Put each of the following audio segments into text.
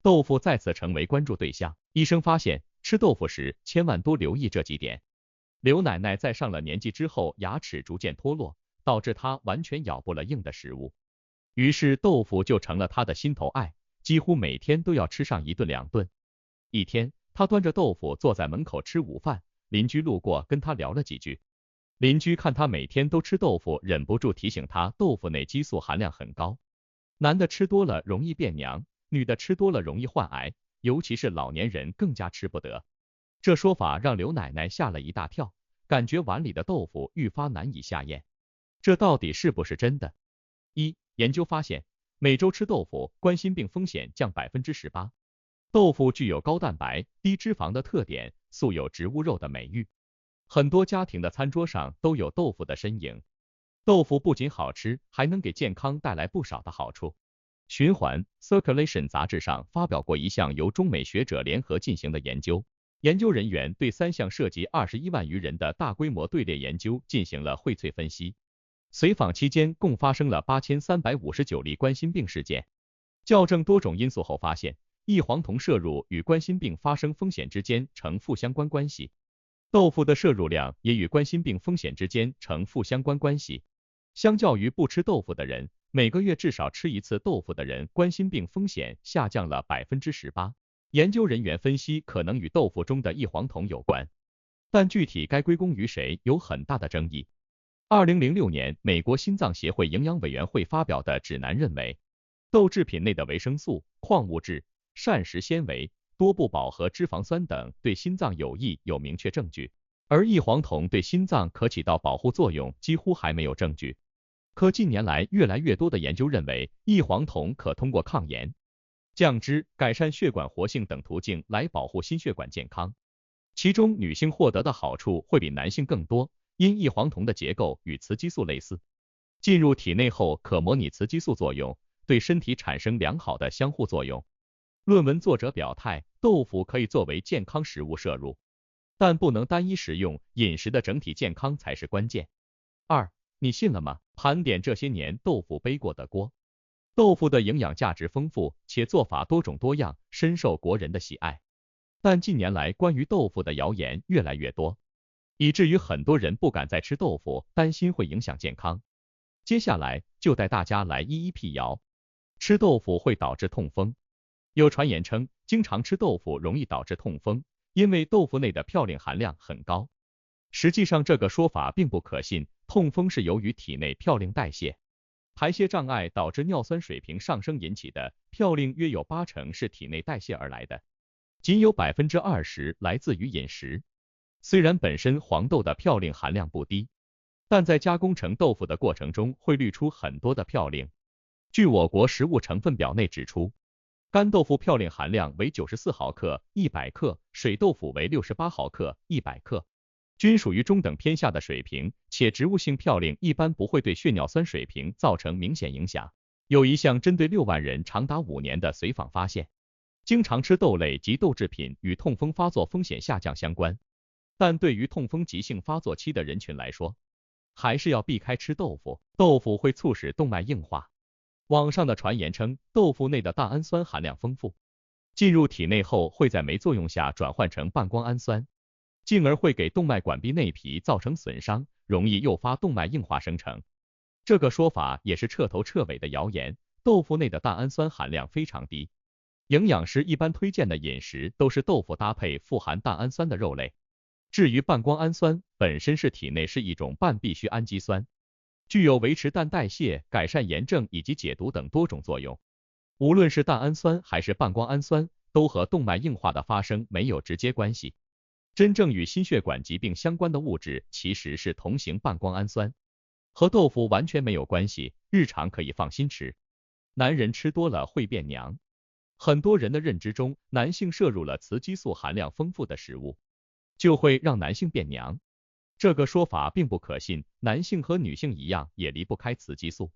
豆腐再次成为关注对象。医生发现，吃豆腐时千万多留意这几点。刘奶奶在上了年纪之后，牙齿逐渐脱落，导致她完全咬不了硬的食物，于是豆腐就成了她的心头爱，几乎每天都要吃上1顿2顿。一天，她端着豆腐坐在门口吃午饭，邻居路过跟她聊了几句。邻居看她每天都吃豆腐，忍不住提醒她，豆腐内激素含量很高，男的吃多了容易变娘，女的吃多了容易患癌，尤其是老年人更加吃不得。这说法让刘奶奶吓了一大跳，感觉碗里的豆腐愈发难以下咽。这到底是不是真的？研究发现，每周吃豆腐，冠心病风险降18%。豆腐具有高蛋白、低脂肪的特点，素有植物肉的美誉，很多家庭的餐桌上都有豆腐的身影。豆腐不仅好吃，还能给健康带来不少的好处。循环 Circulation 杂志上发表过一项由中美学者联合进行的研究，研究人员对3项涉及21万余人的大规模队列研究进行了荟萃分析。随访期间共发生了8359例冠心病事件。校正多种因素后发现，异黄酮摄入与冠心病发生风险之间呈负相关关系，豆腐的摄入量也与冠心病风险之间呈负相关关系。相较于不吃豆腐的人，每个月至少吃1次豆腐的人，冠心病风险下降了18%。研究人员分析可能与豆腐中的异黄酮有关，但具体该归功于谁有很大的争议。2006年，美国心脏协会营养委员会发表的指南认为，豆制品内的维生素、矿物质、膳食纤维、多不饱和脂肪酸等对心脏有益有明确证据，而异黄酮对心脏可起到保护作用几乎还没有证据。可近年来越来越多的研究认为，异黄酮可通过抗炎、降脂、改善血管活性等途径来保护心血管健康，其中女性获得的好处会比男性更多，因异黄酮的结构与雌激素类似，进入体内后可模拟雌激素作用，对身体产生良好的相互作用。论文作者表态，豆腐可以作为健康食物摄入，但不能单一食用，饮食的整体健康才是关键。你信了吗？盘点这些年豆腐背过的锅。豆腐的营养价值丰富，且做法多种多样，深受国人的喜爱。但近年来关于豆腐的谣言越来越多，以至于很多人不敢再吃豆腐，担心会影响健康。接下来就带大家来一一辟谣。吃豆腐会导致痛风。有传言称，经常吃豆腐容易导致痛风，因为豆腐内的嘌呤含量很高。实际上这个说法并不可信，痛风是由于体内嘌呤代谢、排泄障碍导致尿酸水平上升引起的，嘌呤约有80%是体内代谢而来的，仅有20%来自于饮食。虽然本身黄豆的嘌呤含量不低，但在加工成豆腐的过程中会滤出很多的嘌呤。据我国食物成分表内指出，干豆腐嘌呤含量为94毫克100克，水豆腐为68毫克100克，均属于中等偏下的水平，且植物性嘌呤一般不会对血尿酸水平造成明显影响。有一项针对6万人长达5年的随访发现，经常吃豆类及豆制品与痛风发作风险下降相关，但对于痛风急性发作期的人群来说，还是要避开吃豆腐，豆腐会促使动脉硬化。网上的传言称，豆腐内的大氨酸含量丰富，进入体内后会在酶作用下转换成半胱氨酸，进而会给动脉管壁内皮造成损伤，容易诱发动脉硬化生成。这个说法也是彻头彻尾的谣言，豆腐内的大氨酸含量非常低。营养师一般推荐的饮食都是豆腐搭配富含大氨酸的肉类。至于半胱氨酸，本身是体内是一种半必需氨基酸，具有维持氮代谢、改善炎症以及解毒等多种作用。无论是大氨酸还是半胱氨酸，都和动脉硬化的发生没有直接关系。真正与心血管疾病相关的物质其实是同型半胱氨酸，和豆腐完全没有关系，日常可以放心吃。男人吃多了会变娘。很多人的认知中，男性摄入了雌激素含量丰富的食物，就会让男性变娘。这个说法并不可信，男性和女性一样也离不开雌激素。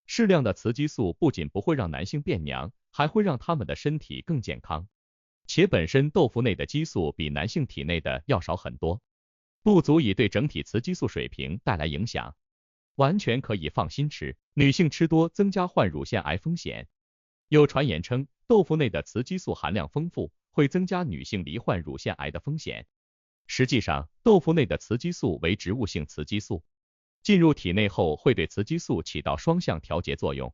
适量的雌激素不仅不会让男性变娘，还会让他们的身体更健康。且本身豆腐内的激素比男性体内的要少很多，不足以对整体雌激素水平带来影响，完全可以放心吃。女性吃多增加患乳腺癌风险。有传言称，豆腐内的雌激素含量丰富，会增加女性罹患乳腺癌的风险。实际上，豆腐内的雌激素为植物性雌激素，进入体内后会对雌激素起到双向调节作用。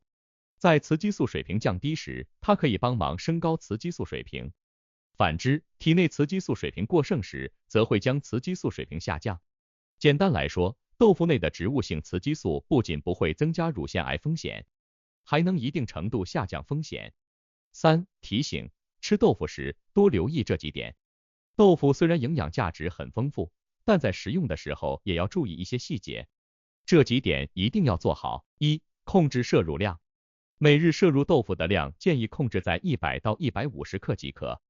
在雌激素水平降低时，它可以帮忙升高雌激素水平；反之，体内雌激素水平过剩时，则会将雌激素水平下降。简单来说，豆腐内的植物性雌激素不仅不会增加乳腺癌风险，还能一定程度下降风险。3. 提醒：吃豆腐时多留意这几点。豆腐虽然营养价值很丰富，但在食用的时候也要注意一些细节，这几点一定要做好。1. 控制摄入量，每日摄入豆腐的量建议控制在100到150克即可。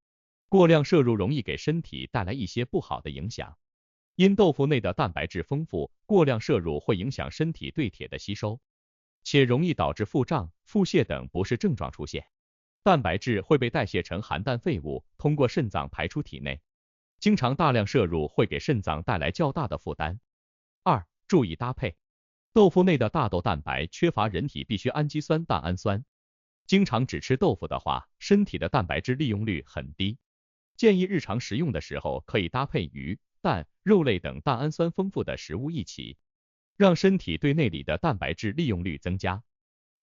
过量摄入容易给身体带来一些不好的影响，因豆腐内的蛋白质丰富，过量摄入会影响身体对铁的吸收，且容易导致腹胀、腹泻等不适症状出现。蛋白质会被代谢成含氮废物，通过肾脏排出体内。经常大量摄入会给肾脏带来较大的负担。2. 注意搭配，豆腐内的大豆蛋白缺乏人体必需氨基酸蛋氨酸，经常只吃豆腐的话，身体的蛋白质利用率很低。建议日常食用的时候可以搭配鱼、蛋、肉类等蛋氨酸丰富的食物一起，让身体对内里的蛋白质利用率增加。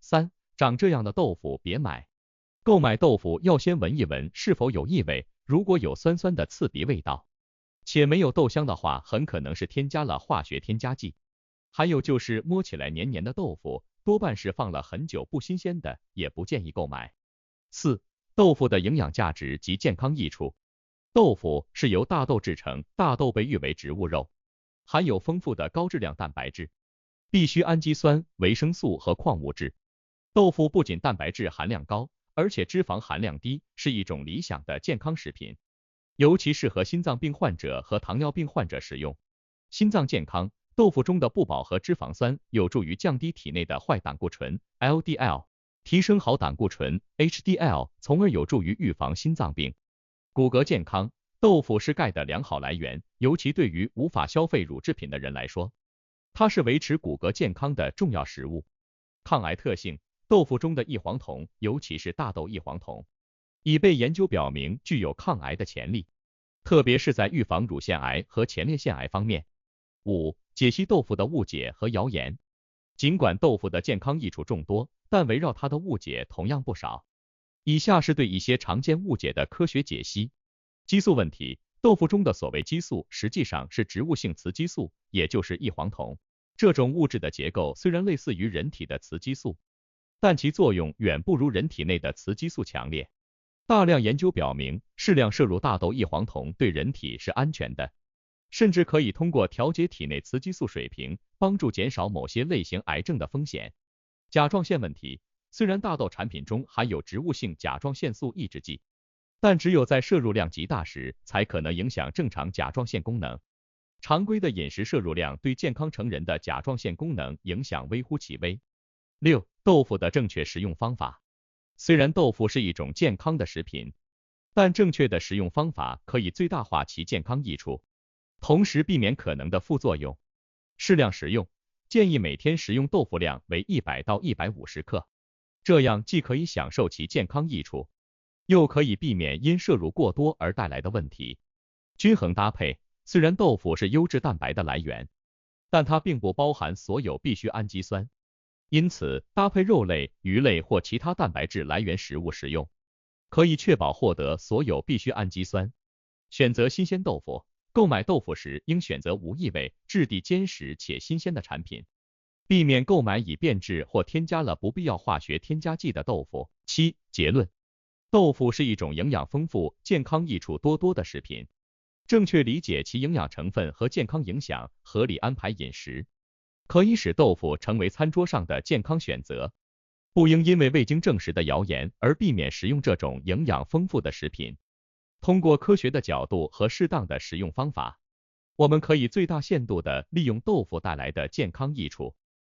3. 长这样的豆腐别买，购买豆腐要先闻一闻是否有异味，如果有酸酸的刺鼻味道，且没有豆香的话，很可能是添加了化学添加剂。还有就是摸起来黏黏的豆腐，多半是放了很久不新鲜的，也不建议购买。4. 豆腐的营养价值及健康益处。豆腐是由大豆制成，大豆被誉为植物肉，含有丰富的高质量蛋白质、必需氨基酸、维生素和矿物质。豆腐不仅蛋白质含量高，而且脂肪含量低，是一种理想的健康食品，尤其适合心脏病患者和糖尿病患者食用。心脏健康，豆腐中的不饱和脂肪酸有助于降低体内的坏胆固醇 LDL， 提升好胆固醇 HDL， 从而有助于预防心脏病。骨骼健康，豆腐是钙的良好来源，尤其对于无法消费乳制品的人来说，它是维持骨骼健康的重要食物。抗癌特性，豆腐中的异黄酮，尤其是大豆异黄酮，已被研究表明具有抗癌的潜力，特别是在预防乳腺癌和前列腺癌方面。5. 解析豆腐的误解和谣言。尽管豆腐的健康益处众多，但围绕它的误解同样不少。以下是对一些常见误解的科学解析。激素问题，豆腐中的所谓激素实际上是植物性雌激素，也就是异黄酮。这种物质的结构虽然类似于人体的雌激素，但其作用远不如人体内的雌激素强烈。大量研究表明，适量摄入大豆异黄酮对人体是安全的，甚至可以通过调节体内雌激素水平，帮助减少某些类型癌症的风险。甲状腺问题，虽然大豆产品中含有植物性甲状腺素抑制剂，但只有在摄入量极大时，才可能影响正常甲状腺功能。常规的饮食摄入量对健康成人的甲状腺功能影响微乎其微。6. 豆腐的正确食用方法。虽然豆腐是一种健康的食品，但正确的食用方法可以最大化其健康益处，同时避免可能的副作用。适量食用，建议每天食用豆腐量为100到150克，这样既可以享受其健康益处，又可以避免因摄入过多而带来的问题。均衡搭配，虽然豆腐是优质蛋白的来源，但它并不包含所有必需氨基酸，因此搭配肉类、鱼类或其他蛋白质来源食物食用，可以确保获得所有必需氨基酸。选择新鲜豆腐，购买豆腐时应选择无异味、质地坚实且新鲜的产品，避免购买已变质或添加了不必要化学添加剂的豆腐。7. 结论：豆腐是一种营养丰富、健康益处多多的食品。正确理解其营养成分和健康影响，合理安排饮食，可以使豆腐成为餐桌上的健康选择。不应因为未经证实的谣言而避免食用这种营养丰富的食品。通过科学的角度和适当的食用方法，我们可以最大限度地利用豆腐带来的健康益处。